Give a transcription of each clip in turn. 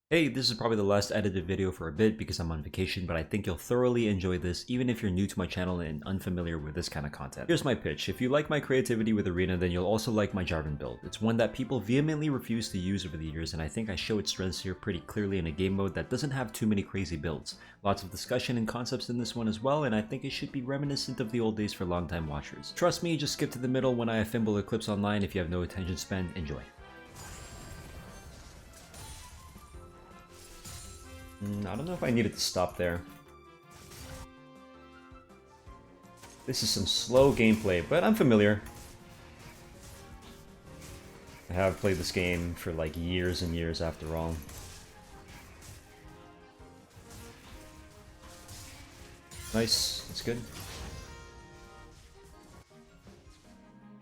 Hey, this is probably the last edited video for a bit because I'm on vacation, but I think you'll thoroughly enjoy this even if you're new to my channel and unfamiliar with this kind of content. Here's my pitch. If you like my creativity with Arena, then you'll also like my Jarvan build. It's one that people vehemently refuse to use over the years, and I think I show its strengths here pretty clearly in a game mode that doesn't have too many crazy builds. Lots of discussion and concepts in this one as well, and I think it should be reminiscent of the old days for longtime watchers. Trust me, just skip to the middle when I have Fimble Eclipse online if you have no attention span. Enjoy. I don't know if I needed to stop there. This is some slow gameplay, but I'm familiar. I have played this game for like years and years after all. Nice, that's good.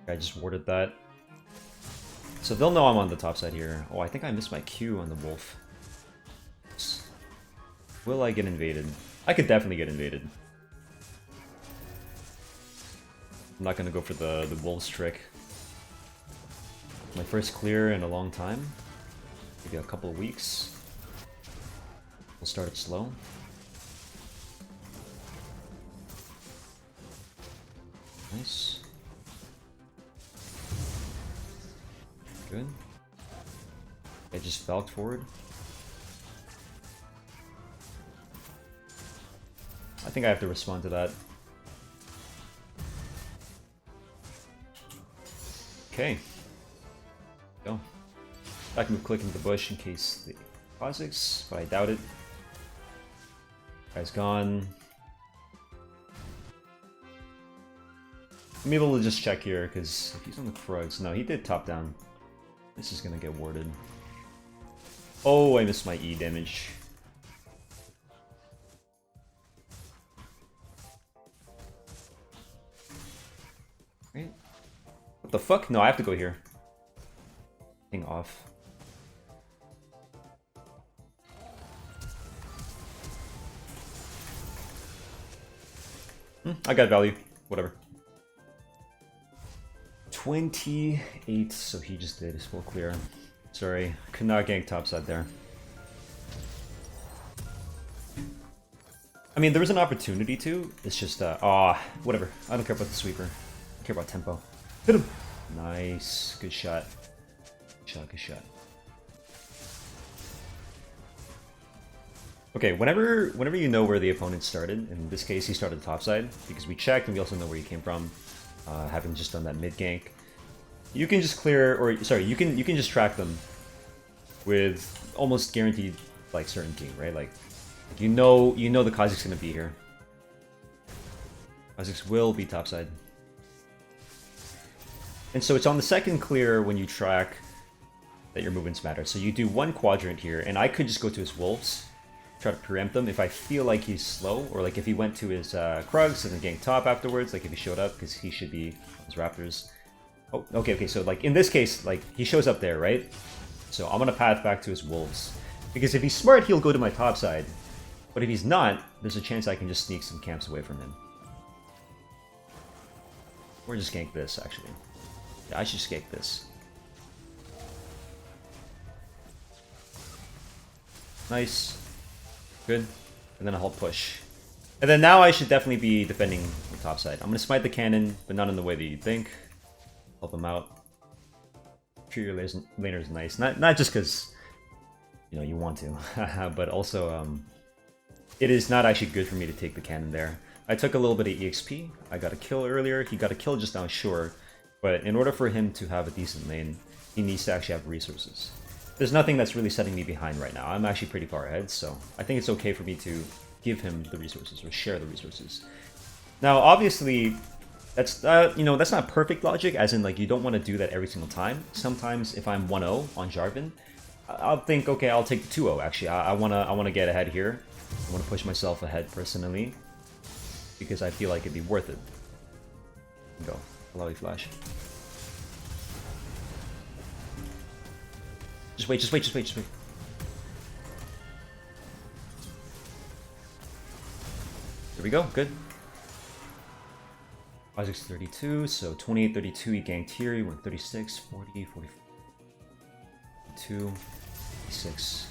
I just warded that. So they'll know I'm on the top side here. Oh, I think I missed my Q on the wolf. Will I get invaded? I could definitely get invaded. I'm not gonna go for the wolves trick. My first clear in a long time. Maybe a couple of weeks. We'll start it slow. Nice. Good. I just falced forward. I think I have to respond to that. Okay. Go. I can click into the bush in case the Kha'Zix, but I doubt it. Guy's gone. I'm able to just check here, because if he's on the Krugs... No, he did top down. This is gonna get warded. Oh, I missed my E damage. Right? What the fuck? No, I have to go here. Thing off. I got value. Whatever. 28, so he just did his full clear. Sorry, could not gank topside there. I mean, there was an opportunity to. It's just, whatever. I don't care about the sweeper. I care about tempo. Hit him! Nice. Good shot. Good shot, good shot. Okay, whenever you know where the opponent started, in this case he started topside, because we checked and we also know where he came from, having just done that mid gank. You can just clear, or sorry, you can just track them with almost guaranteed like certainty, right? Like you know the Kha'Zix's gonna be here. Kha'Zix will be topside. And so it's on the second clear when you track that your movements matter. So you do one quadrant here, and I could just go to his wolves, try to preempt them if I feel like he's slow, or like if he went to his Krugs and then gank top afterwards, like if he showed up, because he should be on his Raptors. Oh, okay, so like in this case, like he shows up there, right? So I'm gonna path back to his wolves. Because if he's smart, he'll go to my top side. But if he's not, there's a chance I can just sneak some camps away from him. Or just gank this, actually. Yeah, I should just gank this. Nice. Good. And then I'll push. And then now I should definitely be defending the top side. I'm going to smite the cannon, but not in the way that you think. Help him out. Sure, your laner is nice. Not just because, you know, you want to, but also it is not actually good for me to take the cannon there. I took a little bit of EXP. I got a kill earlier. He got a kill just now, sure. But in order for him to have a decent lane, he needs to actually have resources. There's nothing that's really setting me behind right now. I'm actually pretty far ahead, so I think it's okay for me to give him the resources or share the resources. Now, obviously, that's that's not perfect logic, as in like you don't want to do that every single time. Sometimes if I'm 1-0 on Jarvan, I'll think, okay, I'll take the 2-0. Actually, I wanna get ahead here. I wanna push myself ahead personally because I feel like it'd be worth it. Go, Illaoi flash. Just wait. There we go, good. Kha'Zix 32, so 28, 32, he ganked here, he went 36, 40, 44, 42, 46.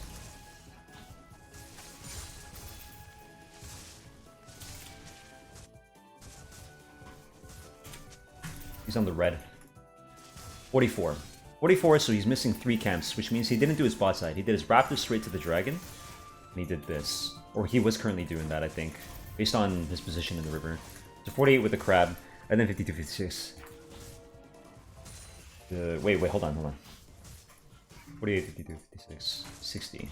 He's on the red. 44. 44, so he's missing 3 camps, which means he didn't do his bot side. He did his Raptor straight to the Dragon, and he did this. Or he was currently doing that, I think, based on his position in the river. So 48 with the crab, and then 52, 56. Wait, hold on. 48, 52, 56, 60.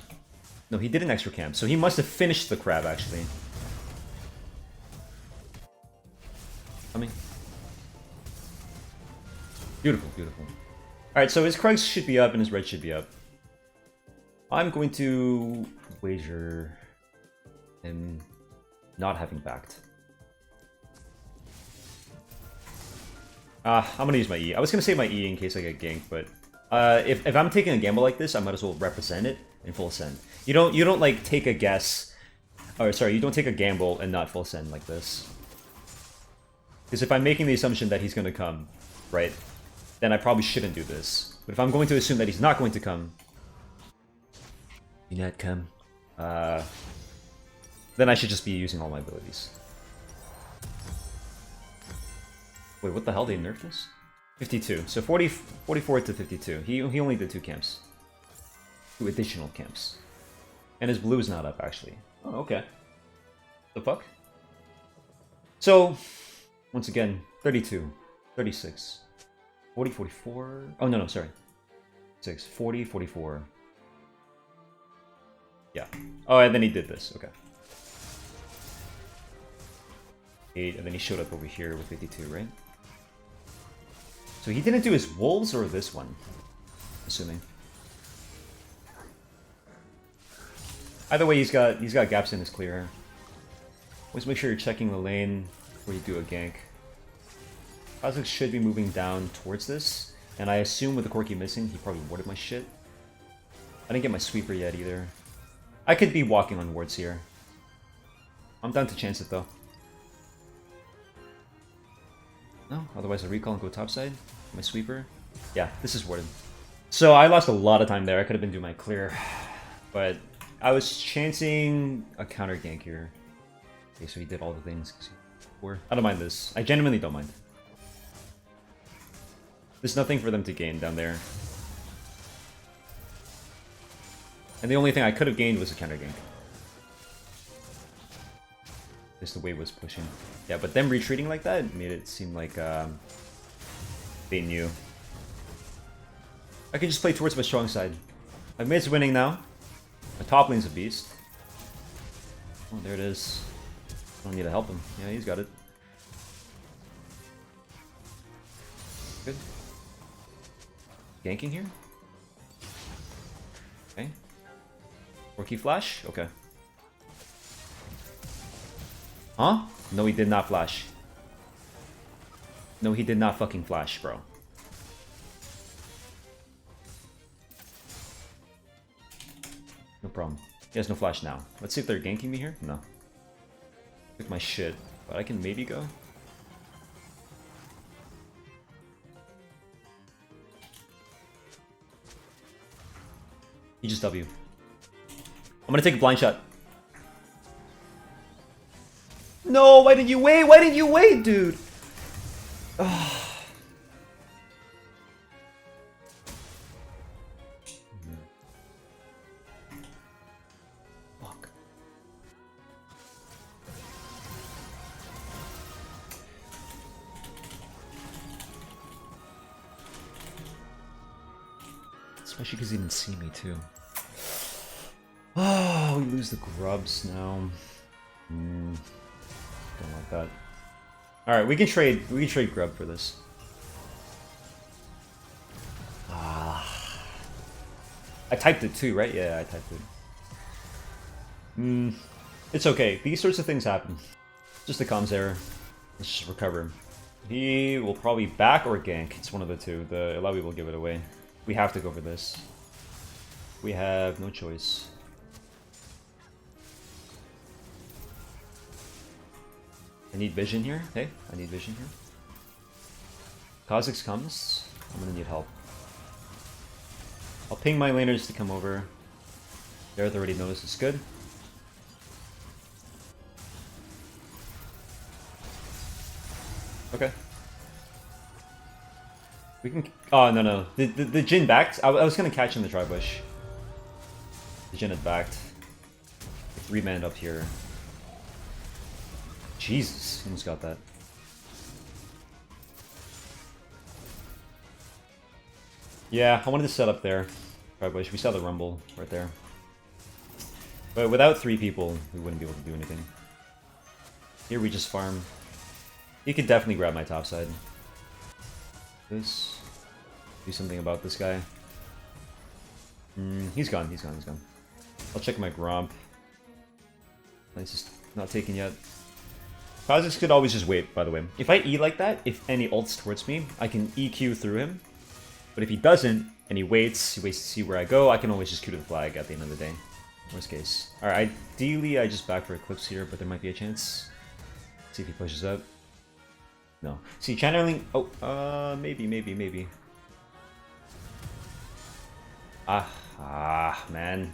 No, he did an extra camp, so he must have finished the crab, actually. Coming. Beautiful, beautiful. Alright, so his Krugs should be up and his red should be up. I'm going to wager him not having backed. I'm gonna use my E. I was gonna save my E in case I get ganked, but if I'm taking a gamble like this, I might as well represent it in full send. You don't like take a guess, or sorry, you don't take a gamble and not full send like this. Because if I'm making the assumption that he's gonna come, right, then I probably shouldn't do this. But if I'm going to assume that he's not going to come, then I should just be using all my abilities. Wait, what the hell? They nerfed this? 52. So 44 to 52. He only did 2 camps. 2 additional camps. And his blue is not up, actually. Oh, okay. The fuck? So, once again, 32, 36, 40, 44... Oh, no, sorry. 6, 40, 44. Yeah. Oh, and then he did this. Okay. 8, and then he showed up over here with 52, right? So he didn't do his wolves or this one, assuming. Either way, he's got gaps in his clear. Always make sure you're checking the lane before you do a gank. Kha'Zix should be moving down towards this, and I assume with the Corki missing, he probably warded my shit. I didn't get my sweeper yet either. I could be walking on wards here. I'm down to chance it though. No, otherwise I recall and go topside. My sweeper. Yeah, this is warded. So I lost a lot of time there. I could have been doing my clear. But I was chancing a counter gank here. Okay, so he did all the things. I don't mind this. I genuinely don't mind. There's nothing for them to gain down there. And the only thing I could have gained was a counter gank. Just the wave was pushing. Yeah, but them retreating like that made it seem like they knew. I can just play towards my strong side. My mid's winning now. My top lane's a beast. Oh, there it is. I don't need to help him. Yeah, he's got it. Good. Ganking here? Okay. Rookie flash? Okay. Huh? No, he did not flash. No, he did not fucking flash, bro. No problem. He has no flash now. Let's see if they're ganking me here. No. Took my shit, but I can maybe go. He just W. I'm gonna take a blind shot. No, why didn't you wait? Why didn't you wait, dude? Oh. Fuck. Especially because he didn't see me too. Oh, we lose the grubs now. Don't like that. Alright, we can trade grub for this. I typed it too, right? Yeah, I typed it. It's okay. These sorts of things happen. Just a comms error. Let's just recover him. He will probably back or gank. It's one of the two. The Illaoi will give it away. We have to go for this. We have no choice. I need vision here. Hey, I need vision here. Kha'Zix comes. I'm gonna need help. I'll ping my laners to come over. Xerath already knows it's good. Okay. We can... Oh, no. The Jhin backed. I was gonna catch in the tri bush. The Jhin had backed. 3-man up here. Jesus, almost got that. Yeah, I wanted to set up there. Tri bush. We saw the rumble right there. But without 3 people, we wouldn't be able to do anything. Here we just farm. He could definitely grab my top side. This. Do something about this guy. He's gone. I'll check my Gromp. Nice, just not taken yet. Kha'Zix could always just wait, by the way. If I E like that, if any ults towards me, I can EQ through him. But if he doesn't, and he waits to see where I go, I can always just Q to the flag at the end of the day. Worst case. Alright, ideally I just back for Eclipse here, but there might be a chance. See if he pushes up. No. See, channeling... Oh, maybe. Man.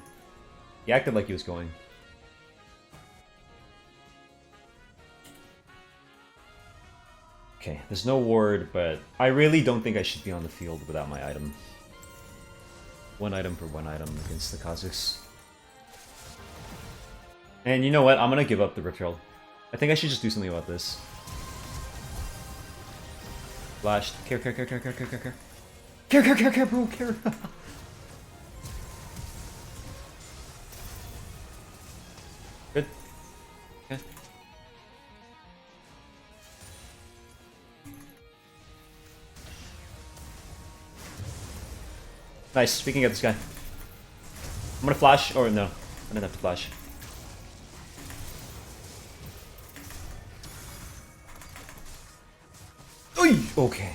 He acted like he was going. Okay, there's no ward, but I really don't think I should be on the field without my item. 1 item for 1 item against the Kha'Zix. And you know what? I'm gonna give up the Rift Herald. I think I should just do something about this. Flashed. Care, bro, care. Good. Okay. Nice, we can get this guy. I'm gonna flash, or no, I didn't have to flash. Okay.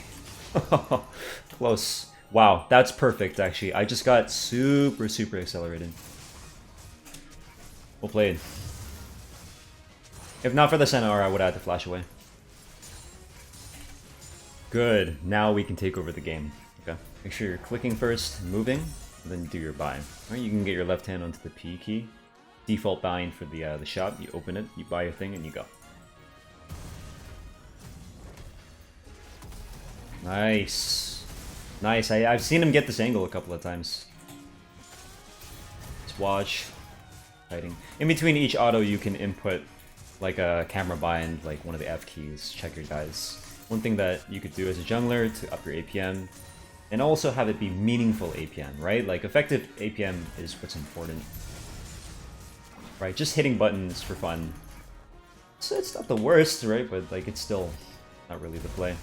Close. Wow, that's perfect, actually. I just got super accelerated. Well played. If not for the Centaur, I would have had to flash away. Good. Now we can take over the game. Okay. Make sure you're clicking first, moving, and then do your buy. Alright, you can get your left hand onto the P key. Default buying for the shop. You open it, you buy your thing, and you go. Nice. Nice. I've seen him get this angle a couple of times. Let's watch. Fighting. In between each auto, you can input like a camera bind, like one of the F keys. Check your guys. One thing that you could do as a jungler to up your APM, and also have it be meaningful APM, right? Like effective APM is what's important. Right? Just hitting buttons for fun. So it's not the worst, right? But like it's still not really the play.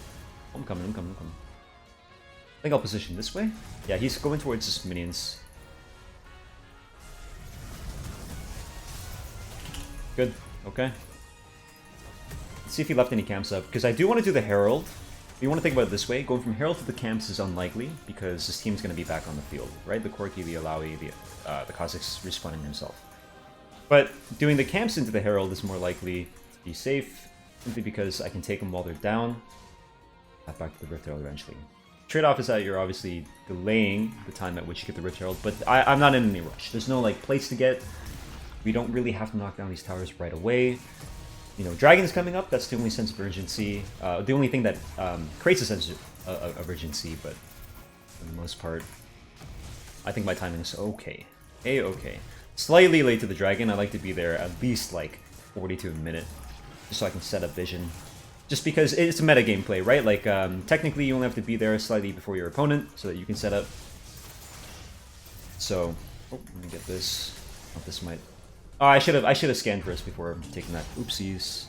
I'm coming. I think I'll position this way. Yeah, he's going towards his minions. Good. Okay. Let's see if he left any camps up, because I do want to do the Herald. If you want to think about it this way, going from Herald to the camps is unlikely, because this team's going to be back on the field, right? The Corki, the Illaoi, the Kha'Zix respawning himself. But doing the camps into the Herald is more likely to be safe, simply because I can take them while they're down. Back to the Rift Herald eventually. Trade-off is that you're obviously delaying the time at which you get the Rift Herald, but I'm not in any rush. There's no like place to get. We don't really have to knock down these towers right away. You know, Dragon's coming up. That's the only sense of urgency. The only thing that creates a sense of urgency, but for the most part, I think my timing is okay. Okay. Slightly late to the Dragon. I like to be there at least like 40 to a minute, just so I can set up vision. Just because it's a meta gameplay, right? Like, technically you only have to be there slightly before your opponent so that you can set up. So, let me get this. Oh, this might... Oh, I should have scanned first before taking that. Oopsies.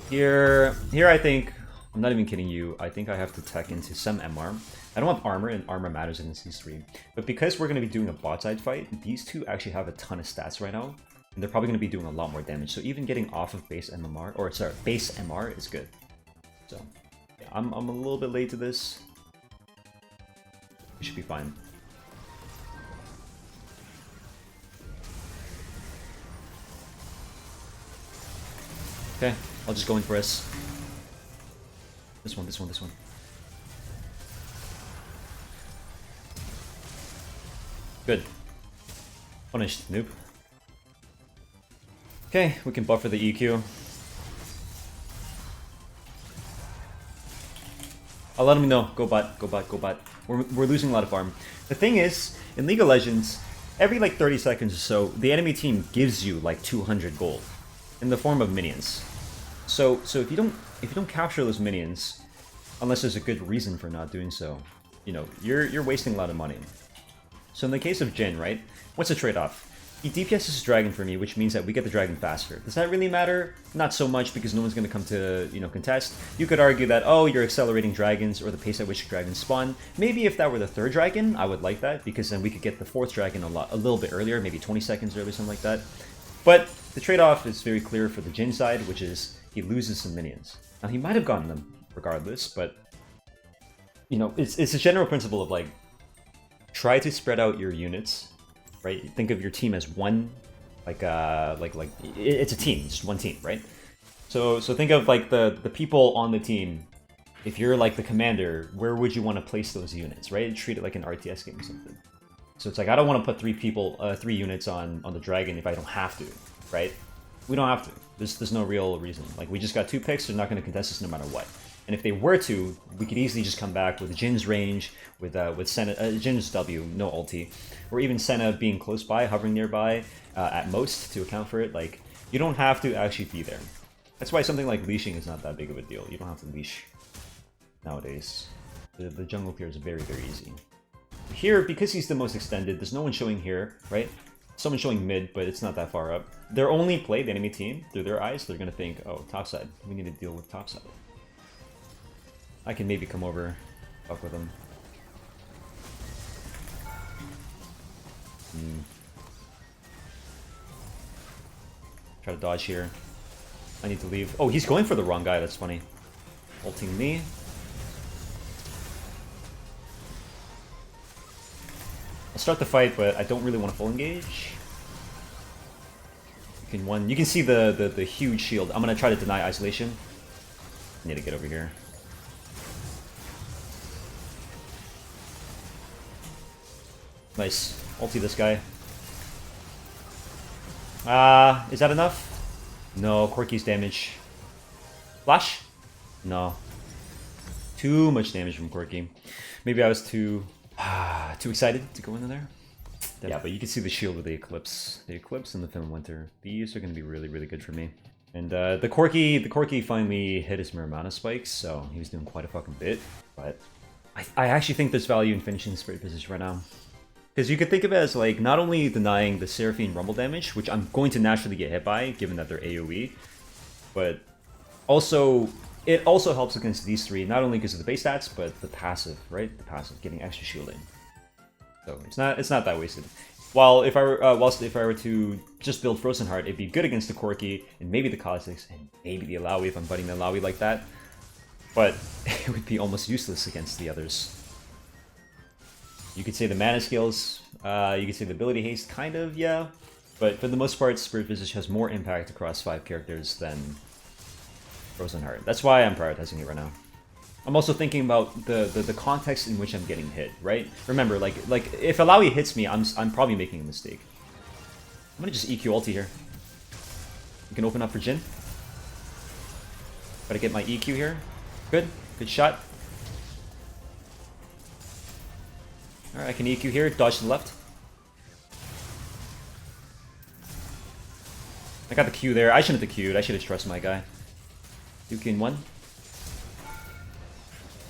Here I think, I'm not even kidding you, I think I have to tech into some MR. I don't have armor, and armor matters against these 3. But because we're going to be doing a bot side fight, these 2 actually have a ton of stats right now. And they're probably going to be doing a lot more damage. So even getting off of base MMR, or sorry, base MR is good. So yeah, I'm a little bit late to this. We should be fine. Okay, I'll just go in for us. This one. Good. Punished, noob. Okay, we can buffer the EQ. I'll let him know. Go bot, go bot, go bot. We're losing a lot of farm. The thing is, in League of Legends, every like 30 seconds or so, the enemy team gives you like 200 gold in the form of minions. So if you don't capture those minions, unless there's a good reason for not doing so, you know, you're wasting a lot of money. So in the case of Jhin, right? What's the trade-off? He DPSs his dragon for me, which means that we get the dragon faster. Does that really matter? Not so much, because no one's going to come to, you know, contest. You could argue that, oh, you're accelerating dragons, or the pace at which dragons spawn. Maybe if that were the third dragon, I would like that, because then we could get the fourth dragon a little bit earlier, maybe 20 seconds earlier, something like that. But the trade-off is very clear for the Jhin side, which is he loses some minions. Now, he might have gotten them regardless, but, you know, it's a general principle of, like, try to spread out your units. Right? Think of your team as one, like it's a team, just one team, right? So think of like the people on the team. If you're like the commander, where would you want to place those units, right? Treat it like an RTS game or something. So it's like I don't want to put three units on the dragon if I don't have to, right? We don't have to. There's no real reason. Like we just got 2 picks, they're not going to contest us no matter what. And if they were to, we could easily just come back with Jin's range, with Senna, Jin's W, no ulti, or even Senna being close by, hovering nearby, at most, to account for it. Like, you don't have to actually be there. That's why something like leashing is not that big of a deal. You don't have to leash nowadays. The jungle clear is very, very easy. Here, because he's the most extended, there's no one showing here, right? Someone showing mid, but it's not that far up. Their only play, the enemy team, through their eyes, they're going to think, oh, topside. We need to deal with topside. I can maybe come over, fuck with him. Try to dodge here. I need to leave. Oh, he's going for the wrong guy, that's funny. Ulting me. I'll start the fight, but I don't really want to full engage. You can see the huge shield. I'm gonna try to deny isolation. I need to get over here. Nice. Ulti this guy. Is that enough? No, Corki's damage. Flash? No. Too much damage from Corki. Maybe I was too excited to go into there. Yeah, but you can see the shield with the Eclipse. The Eclipse and the Film Winter. These are going to be really, really good for me. And the Corki finally hit his Muramana spikes, so he was doing quite a fucking bit. But I actually think there's value in finishing Spirit Visage right now. Because you could think of it as, like, not only denying the Seraphine Rumble damage, which I'm going to naturally get hit by, given that they're AoE, but also, it also helps against these three, not only because of the base stats, but the passive, right? The passive, getting extra shielding. So it's not that wasted. While if I were to just build Frozen Heart, it'd be good against the Corki, and maybe the Kha'Zix, and maybe the Illaoi if I'm butting the Illaoi like that, but it would be almost useless against the others. You could say the mana skills, you could say the ability haste, kind of, yeah. But for the most part, Spirit Visage has more impact across 5 characters than Frozen Heart. That's why I'm prioritizing it right now. I'm also thinking about the context in which I'm getting hit, right? Remember, like if Illaoi hits me, I'm probably making a mistake. I'm gonna just EQ ulti here. You can open up for Jhin. Gotta get my EQ here. Good shot. Alright, I can EQ here, dodge to the left. I got the Q there. I shouldn't have Q'd. I should have trusted my guy. Yuki in 1.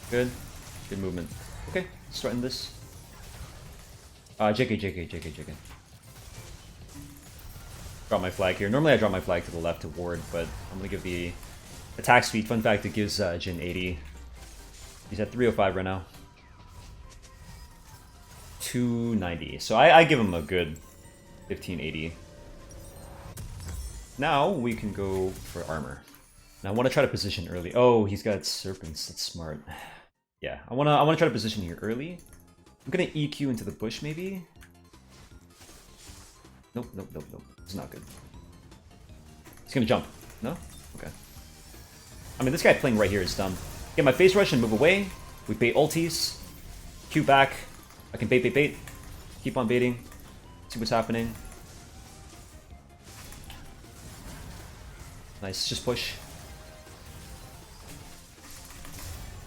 Good movement. Okay, let's threaten this. JK. Drop my flag here. Normally I drop my flag to the left to ward, but I'm gonna give the attack speed. Fun fact, it gives Jhin 80. He's at 305 right now. 290. So I give him a good 1580. Now we can go for armor. Now I want to try to position early. Oh, he's got serpents. That's smart. Yeah, I wanna try to position here early. I'm gonna EQ into the bush maybe. Nope. It's not good. He's gonna jump. No? Okay. I mean, this guy playing right here is dumb. Get my face rush and move away. We bait ultis. Q back. I can bait. Keep on baiting. See what's happening. Nice, just push.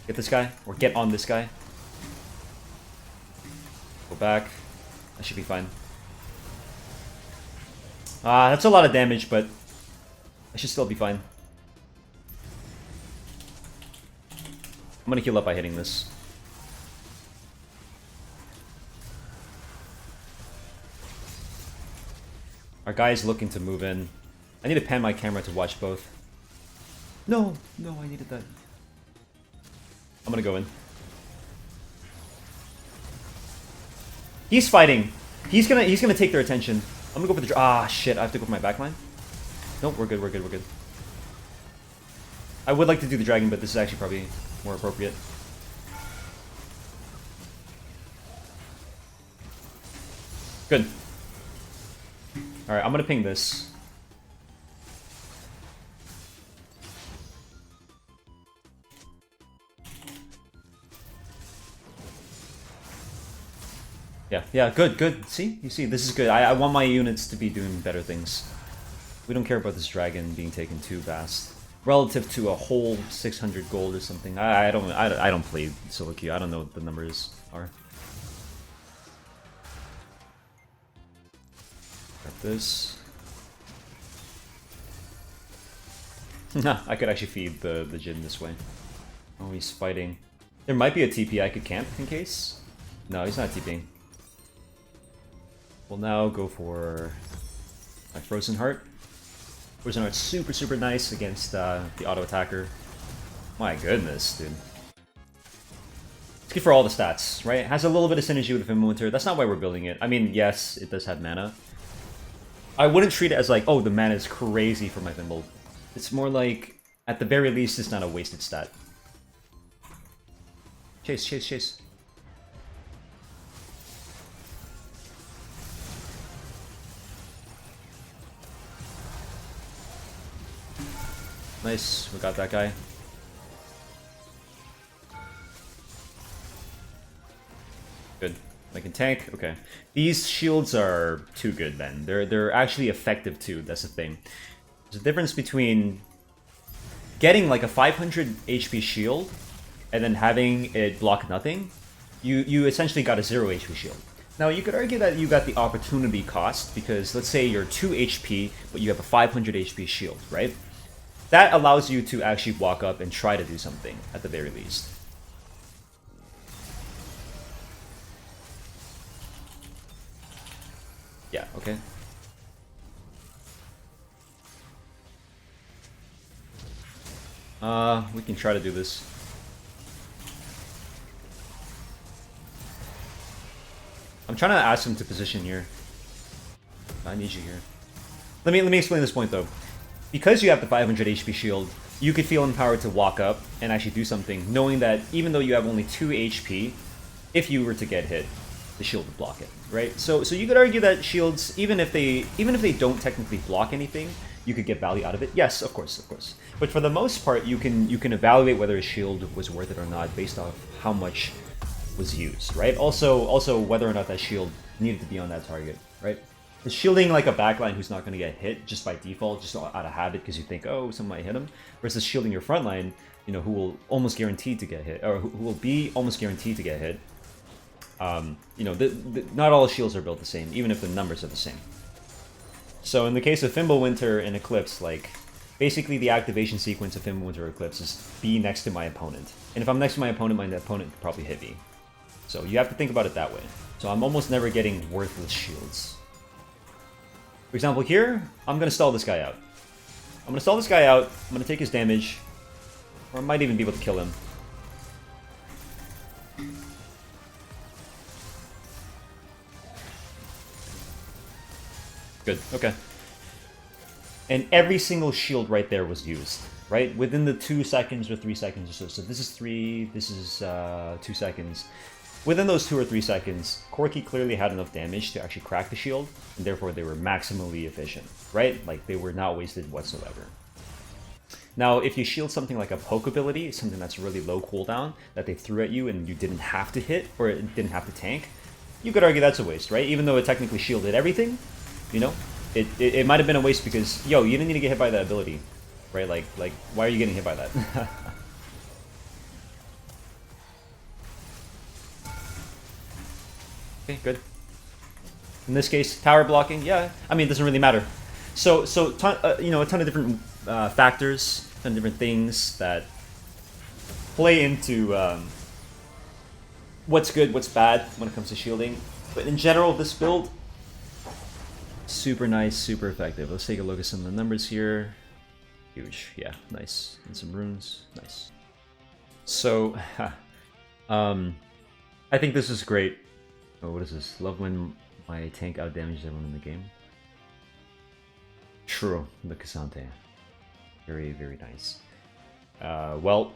Get this guy, or get on this guy. Go back. That should be fine. That's a lot of damage, but I should still be fine. I'm gonna heal up by hitting this. Our guy is looking to move in. I need to pan my camera to watch both. No, no, I needed that. I'm gonna go in. He's fighting. He's gonna take their attention. I'm gonna go for the shit, I have to go for my backline. Nope, we're good, we're good, we're good. I would like to do the dragon, but this is actually probably more appropriate. Good. Alright, I'm gonna ping this. Yeah, good, good. See? You see, this is good. I want my units to be doing better things. We don't care about this dragon being taken too fast. Relative to a whole 600 gold or something. I don't play SoloQ. I don't know what the numbers are. Got this. I could actually feed the Jin this way. Oh, he's fighting. There might be a TP I could camp in case. No, he's not TPing. We'll now go for my Frozen Heart. Frozen Heart's super, super nice against the auto attacker. My goodness, dude. It's good for all the stats, right? It has a little bit of synergy with Winter. That's not why we're building it. I mean, yes, it does have mana. I wouldn't treat it as like, oh, the mana is crazy for my Thimble. It's more like, at the very least, it's not a wasted stat. Chase, chase, chase. Nice, we got that guy. Good. I can tank. Okay. These shields are too good then. They're actually effective too, that's the thing. There's a difference between getting like a 500 HP shield and then having it block nothing. You essentially got a 0 HP shield. Now you could argue that you got the opportunity cost because let's say you're 2 HP but you have a 500 HP shield, right? That allows you to actually walk up and try to do something, at the very least. Yeah, okay. We can try to do this. I'm trying to ask him to position here. I need you here. Let me explain this point though. Because you have the 500 HP shield, you could feel empowered to walk up and actually do something, knowing that even though you have only 2 HP, if you were to get hit, the shield would block it, right? So you could argue that shields, even if they don't technically block anything, you could get value out of it. Yes, of course, of course. But for the most part, you can evaluate whether a shield was worth it or not based off how much was used, right? Also whether or not that shield needed to be on that target, right? It's shielding like a backline who's not going to get hit just by default, just out of habit because you think, oh, someone might hit him, versus shielding your frontline, you know, who will almost guaranteed to get hit, or who will be almost guaranteed to get hit. You know, not all shields are built the same, even if the numbers are the same. So in the case of Fimbulwinter and Eclipse, like, basically the activation sequence of Fimbulwinter or Eclipse is be next to my opponent. And if I'm next to my opponent could probably hit me. So you have to think about it that way. So I'm almost never getting worthless shields. For example, here, I'm going to stall this guy out. I'm going to stall this guy out, I'm going to take his damage, or I might even be able to kill him. Good, okay. And every single shield right there was used, right? Within the 2 seconds or 3 seconds or so. So this is 3, this is 2 seconds. Within those 2 or 3 seconds, Corki clearly had enough damage to actually crack the shield, and therefore they were maximally efficient, right? Like, they were not wasted whatsoever. Now, if you shield something like a poke ability, something that's really low cooldown, that they threw at you and you didn't have to hit, or it didn't have to tank, you could argue that's a waste, right? Even though it technically shielded everything, you know? It might have been a waste because, yo, you didn't need to get hit by that ability, right? Like why are you getting hit by that? Okay, good. In this case, tower blocking, yeah. I mean, it doesn't really matter. So you know, a ton of different factors, a ton of different things that play into what's good, what's bad when it comes to shielding. But in general, this build, super nice, super effective. Let's take a look at some of the numbers here. Huge, yeah, nice. And some runes, nice. So, I think this is great. Oh, what is this? Love when my tank outdamages everyone in the game. True, the Ksante. Very, very nice. Well,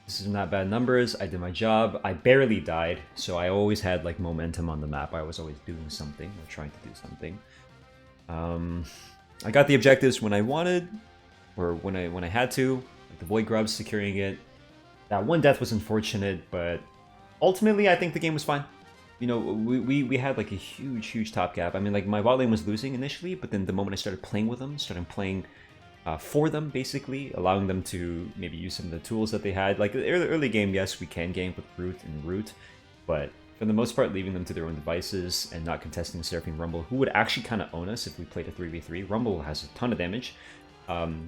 this is not bad numbers. I did my job. I barely died, so I always had like momentum on the map. I was always doing something or trying to do something. I got the objectives when I wanted, or when I had to. Like the Void Grubs, securing it. That one death was unfortunate, but ultimately I think the game was fine. You know, we had like a huge top gap. I mean, like my bot lane was losing initially, but then the moment I started playing with them, started playing for them, basically, allowing them to maybe use some of the tools that they had. Like the early game, yes, we can gank with root, but for the most part, leaving them to their own devices and not contesting Seraphine Rumble, who would actually kind of own us if we played a 3v3. Rumble has a ton of damage.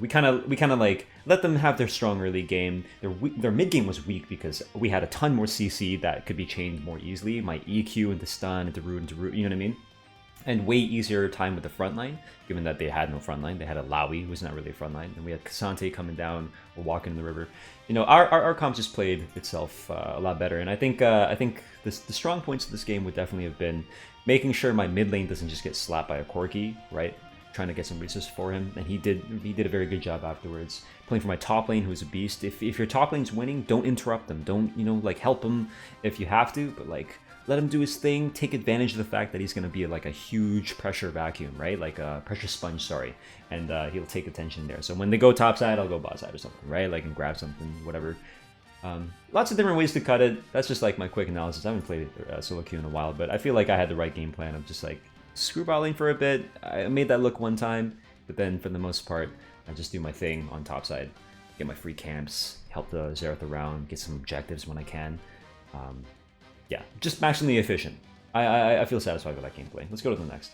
We kind of like let them have their strong early game. Their mid game was weak because we had a ton more CC that could be chained more easily. My EQ into stun, into root, you know what I mean? And way easier time with the front line, given that they had no front line. They had Illaoi, who's not really a front line, and we had Ksante coming down or walking in the river. You know, our comp just played itself a lot better, and I think the strong points of this game would definitely have been making sure my mid lane doesn't just get slapped by a Corki, right? Trying to get some resources for him, and he did a very good job afterwards. Playing for my top lane, who's a beast. If your top lane's winning, don't interrupt them. Don't, you know, like help him if you have to, but like let him do his thing. Take advantage of the fact that he's going to be like a huge pressure vacuum, right? Like a pressure sponge, sorry. And he'll take attention there. So when they go top side, I'll go bot side or something, right? Like and grab something, whatever. Lots of different ways to cut it. That's just like my quick analysis. I haven't played SoloQ in a while, but I feel like I had the right game plan of just like screwballing for a bit. I made that look one time, but then for the most part, I just do my thing on top side. Get my free camps, help the Xerath around, get some objectives when I can. Yeah, just maximally efficient. I feel satisfied with that gameplay. Let's go to the next.